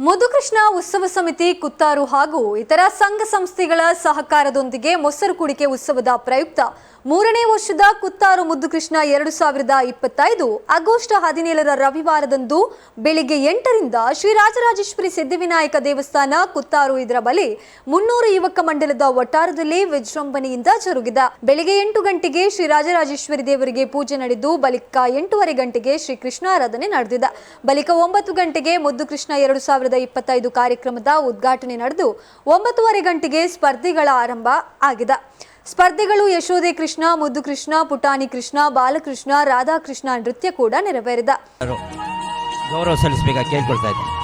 ಮುದುಕೃಷ್ಣ ಉತ್ಸವ ಸಮಿತಿ ಕುತ್ತಾರು ಹಾಗೂ ಇತರ ಸಂಘ ಸಂಸ್ಥೆಗಳ ಸಹಕಾರದೊಂದಿಗೆ ಮೊಸರು ಕುಡಿಕೆ ಉತ್ಸವದ ಪ್ರಯುಕ್ತ 3ನೇ ವರ್ಷದ ಕುತ್ತಾರು ಮುದುಕೃಷ್ಣ 2025 ಆಗಸ್ಟ್ 17ರ ರವಿವಾರದಂದು ಬೆಳಿಗ್ಗೆ 8ರಿಂದ ಶ್ರೀ ರಾಜರಾಜೇಶ್ವರಿ ಸಿದ್ಧಿವಿನಾಯಕ ದೇವಸ್ಥಾನ ಕುತ್ತಾರು ಇದರ ಬಳಿ 300 ಯುವಕ ಮಂಡಲದ ವಟಾರದಲ್ಲಿ ವಿಜೃಂಭಣೆಯಿಂದ ಜರುಗಿದೆ. ಬೆಳಿಗ್ಗೆ 8 ಗಂಟೆಗೆ ಶ್ರೀ ರಾಜರಾಜೇಶ್ವರಿ ದೇವರಿಗೆ ಪೂಜೆ ನಡೆದು ಬಳಿಕ 8:30 ಗಂಟೆಗೆ ಶ್ರೀ ಕೃಷ್ಣಾರಾಧನೆ ನಡೆದಿದೆ. ಬಳಿಕ 9 ಗಂಟೆಗೆ ಮುದುಕೃಷ್ಣ 2025 ಕಾರ್ಯಕ್ರಮದ ಉದ್ಘಾಟನೆ ನಡೆದು 9:30 ಗಂಟೆಗೆ ಸ್ಪರ್ಧೆಗಳ ಆರಂಭ ಆಗಿದೆ. ಸ್ಪರ್ಧೆಗಳು ಯಶೋದೆ ಕೃಷ್ಣ, ಮುದ್ದು ಕೃಷ್ಣ, ಪುಟಾಣಿ ಕೃಷ್ಣ, ಬಾಲಕೃಷ್ಣ, ರಾಧಾಕೃಷ್ಣ ನೃತ್ಯ ಕೂಡ ನೆರವೇರಿದೆ. ಗೌರವ ಸಲ್ಲಿಸಬೇಕಾಗಿ ಕೇಳ್ಕೊಳ್ತಾ ಇದ್ದೀನಿ.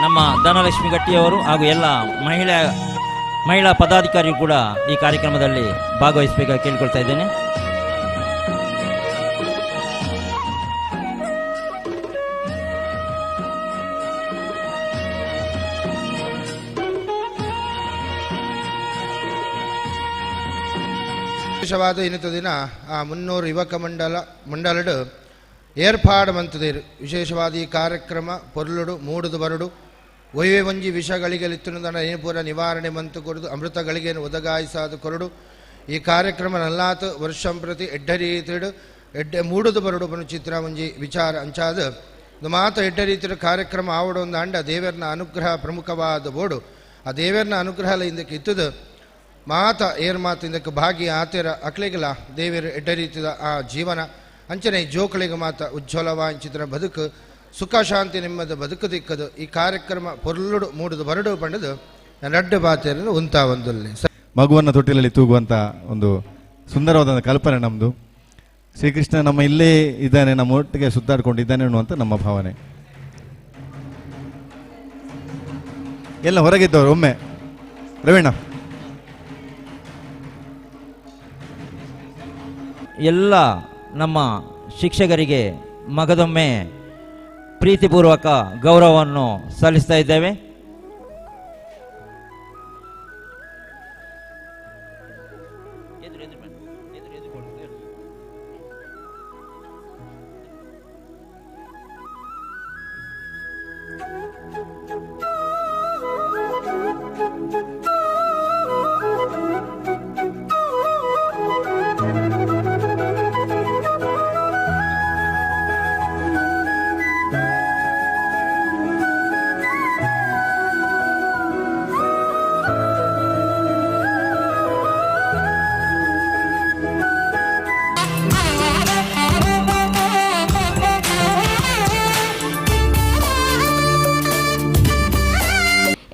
ನಮ್ಮ ಧನಲಕ್ಷ್ಮಿ ಗಟ್ಟಿಯವರು ಹಾಗೂ ಎಲ್ಲ ಮಹಿಳಾ ಪದಾಧಿಕಾರಿಗಳು ಕೂಡ ಈ ಕಾರ್ಯಕ್ರಮದಲ್ಲಿ ಭಾಗವಹಿಸಬೇಕಾಗಿ ಕೇಳಿಕೊಳ್ತಾ ಇದ್ದೇನೆ. ವಿಶೇಷವಾದ ಇನ್ನಿತ ದಿನ 300 ಯುವಕ ಮಂಡಲಡು ಏರ್ಪಾಡು ಮಂತದೇರು. ವಿಶೇಷವಾದ ಈ ಕಾರ್ಯಕ್ರಮ ಪೊರ್ಲುಡು ಮೂಡುದು ಬರಡು ಒಯ್ವೆ ಒಂಜಿ ವಿಷಗಳಿಗೆ ಲಿತ್ತುನುದನ ಏಪುರ ನಿವಾರಣೆ ಮಂತು ಕೊಡುದು ಅಮೃತಗಳಿಗೇನು ಒದಗಾಯಿಸಾದು ಕೊರಡು. ಈ ಕಾರ್ಯಕ್ರಮ ನಲ್ಲಾತು ವರ್ಷಂ ಪ್ರತಿ ಎಡ್ಡರೀತಿಡು ಮೂಡುದು ಬರಡು ಬನು ಚಿತ್ರ ಒಂಜಿ ವಿಚಾರ ಅಂಚಾದ ಮಾತ ಎಡ್ಡರೀತಿಡು ಕಾರ್ಯಕ್ರಮ ಆವಡು ಒಂದು ಅಂಡ ದೇವರನ ಅನುಗ್ರಹ ಪ್ರಮುಖವಾದ ಬೋಡು. ಆ ದೇವರನ ಅನುಗ್ರಹ ಇಂದಕ್ಕೆ ಇತ್ತದು ಮಾತ ಏರ್ ಮಾತು ಇಂದಕ್ಕೆ ಭಾಗಿ ಆತೆರ ಅಕ್ಳಿಗಲ ದೇವರು ಎಡ್ಡರೀತಿದ ಆ ಜೀವನ ಅಂಚನೆ ಜೋಕಳಿಗೆ ಮಾತ ಉಜ್ವಲವಾಂಚಿತರ ಬದುಕು ಸುಖ ಶಾಂತಿ ನೆಮ್ಮದ ಬದುಕು ದಿಕ್ಕದು. ಈ ಕಾರ್ಯಕ್ರಮ ಪೊರ್ಲುಡು ಮೂಡುದು ಬರಡು ಪಂಡದು ನಡ್ಡು ಬಾತೆಯನ್ನು ಉಂತಾ ಒಂದಲ್ಲಿ ಮಗುವನ್ನು ತೊಟ್ಟಿಲಲ್ಲಿ ತೂಗುವಂಥ ಒಂದು ಸುಂದರವಾದ ಕಲ್ಪನೆ ನಮ್ಮದು. ಶ್ರೀಕೃಷ್ಣ ನಮ್ಮ ಇಲ್ಲೇ ಇದ್ದಾನೆ, ನಮ್ಮ ಒಟ್ಟಿಗೆ ಸುತ್ತಾಡ್ಕೊಂಡಿದ್ದಾನೆ ಅನ್ನುವಂಥ ನಮ್ಮ ಭಾವನೆ. ಎಲ್ಲ ಹೊರಗಿದ್ದವರು ಒಮ್ಮೆ ರವೀಣ ಎಲ್ಲ ನಮ್ಮ ಶಿಕ್ಷಕರಿಗೆ ಮಗದೊಮ್ಮೆ ಪ್ರೀತಿಪೂರ್ವಕ ಗೌರವವನ್ನು ಸಲ್ಲಿಸ್ತಾ ಇದ್ದೇವೆ.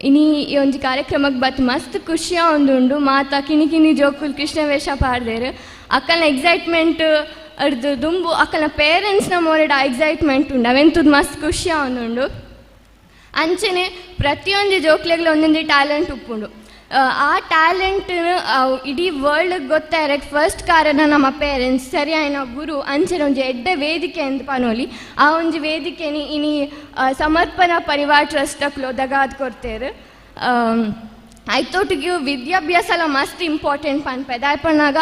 ಇನಿ ಈ ಒಂದು ಕಾರ್ಯಕ್ರಮಕ್ಕೆ ಬತ್ತು ಮಸ್ತ್ ಖುಷಿಯ ಒಂದುಂಡು. ಮಾತಾ ಕಿಣಿ ಜೋಕುಲ್ ಕೃಷ್ಣ ವೇಷ ಪಾಡ್ದೇರು ಅಕ್ಕನ ಎಕ್ಸೈಟ್ಮೆಂಟ್ ಅರ್ದು ದುಂಬು ಅಕ್ಕನ ಪೇರೆಂಟ್ಸ್ನ ಮೋರೆಡ ಎಕ್ಸೈಟ್ಮೆಂಟ್ ಉಂಡು. ಅವೆಂತದ್ದು ಮಸ್ತ್ ಖುಷಿಯ ಒಂದುಂಡು. ಅಂಚನೆ ಪ್ರತಿಯೊಂದು ಜೋಕ್ಲೆಗ್ಲ ಒಂದೊಂದು ಟ್ಯಾಲೆಂಟ್ ಉಪ್ಪುಂಡು. ಆ ಟ್ಯಾಲೆಂಟ್ನ ಇಡೀ ವರ್ಲ್ಡ್ಗೆ ಗೊತ್ತಾರಕ್ಕೆ ಫಸ್ಟ್ ಕಾರಣ ನಮ್ಮ ಪೇರೆಂಟ್ಸ್, ಸರಿಯಾಯಿನ ಗುರು. ಅಂಚನೆ ಒಂಜಿ ಎಡ್ಡೆ ವೇದಿಕೆ ಅಂತ ಪನೋಲಿ. ಆ ಒಂಜಿ ವೇದಿಕೆನಿ ಇನಿ ಸಮರ್ಪಣಾ ಪರಿವಾರ ಟ್ರಸ್ಟಕ್ಲು ಒದಗಾದ್ ಕೊಡ್ತೇರು. ಐತೊಟ್ಟಿಗೆ ವಿದ್ಯಾಭ್ಯಾಸ ಎಲ್ಲ ಮಸ್ತ್ ಇಂಪಾರ್ಟೆಂಟ್ ಪನ್ಪೆದ ಆಯ್ಪಣ್ಣಾಗ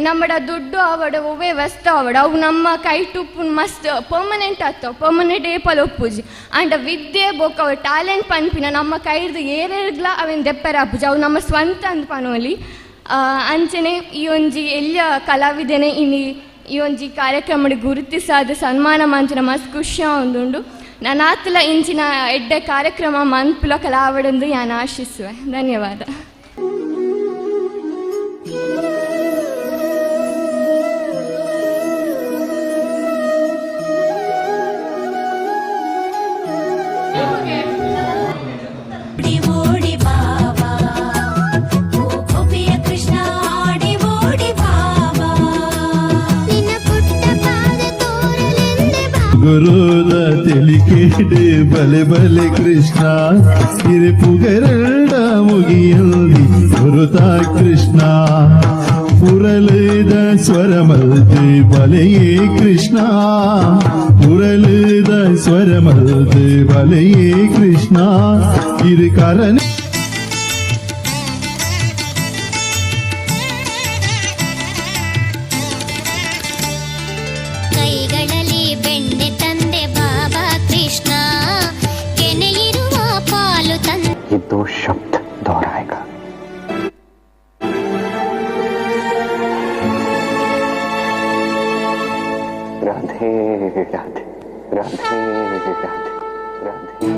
ನಮ್ಮಡ ದುಡ್ಡು ಅವಡ ಒವ್ವೇ ವಸ್ತು ಅವಡ ಅವು ನಮ್ಮ ಕೈ ಟುಪ್ಪು ಮಸ್ತ್ ಪರ್ಮನೆಂಟ್ ಆಗ್ತಾವೆ, ಪರ್ಮನೆಂಟ್ ಏಪಲ್ ಒಪ್ಪುಜಿ. ಅಂಡ್ ವಿದ್ಯೆ ಬೊಕ್ಕ ಅವ ಟ್ಯಾಲೆಂಟ್ ಪನ್ಪಿನ ನಮ್ಮ ಕೈರ್ದು ಏರೇರ್ಗ್ಲ ಅವೇನು ದೆಪ್ಪರ ಅಪ್ಪುಜಿ, ಅವು ನಮ್ಮ ಸ್ವಂತ ಅಂತ ಪನೋಲಿ. ಅಂಚನೆ ಈ ಒಂಜಿ ಎಲ್ಲ ಕಲಾವಿದೆನೆ ಈ ಒಂಜಿ ಕಾರ್ಯಕ್ರಮ ಗುರುತಿಸಾದ ಸನ್ಮಾನ ಮಂಚನ ಮಸ್ತ್ ಖುಷಿಯ ಒಂದುಂಡು. ನಾನು ಆತಲ ಇಂಚಿನ ಎಡ್ಡೆ ಕಾರ್ಯಕ್ರಮ ಮನ್ಪುಲ ಕಲಾವಡೆಂದು ನಾನು ಆಶಿಸುವೆ. ಧನ್ಯವಾದ. ನಿನ್ನ ಪುಟ್ಟ ಪಾದ ತೋರಲಿ ಪುಗುರುದ ತಿಳಿಕೇಡೆ ಬಲೆ ಬಲೆ ಕೃಷ್ಣ ಇರೆ ಪುಗರಡ ಮುಗಿಯಲ್ಲಿ ಗುರುತ ಕೃಷ್ಣ ಉರಳಿದ ಸ್ವರಮಲ್ದೆ ಬಲೆಯೇ ಕೃಷ್ಣ ಉರಳಿದ ಸ್ವರಮಲ್ದೆ ಬಲೆಯೇ ಕೃಷ್ಣ ಇರು ಕಾರಣ ಕೈಗಳಲ್ಲಿ ಬೆಣ್ಣೆ ತಂದೆ ಬಾಬಾ ಕೃಷ್ಣ ಕೆನೆಯಿರುವ ಪಾಲು ತಂದೆ ये दो शब्द दोहराएगा। राधे राधे राधे राधे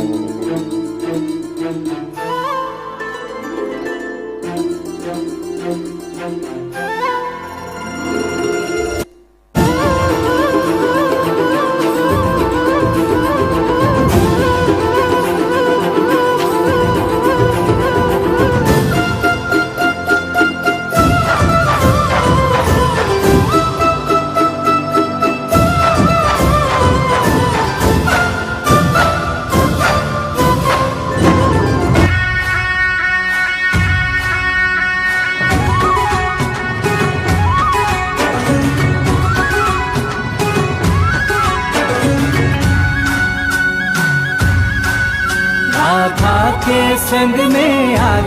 राधा के संग में आज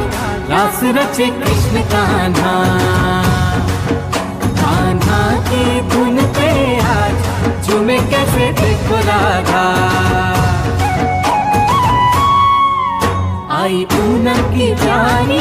रास रचे कृष्ण कान्हा कान्हा की धुन पे आज झूमे कैसे देखो राधा आई पूनम की रानी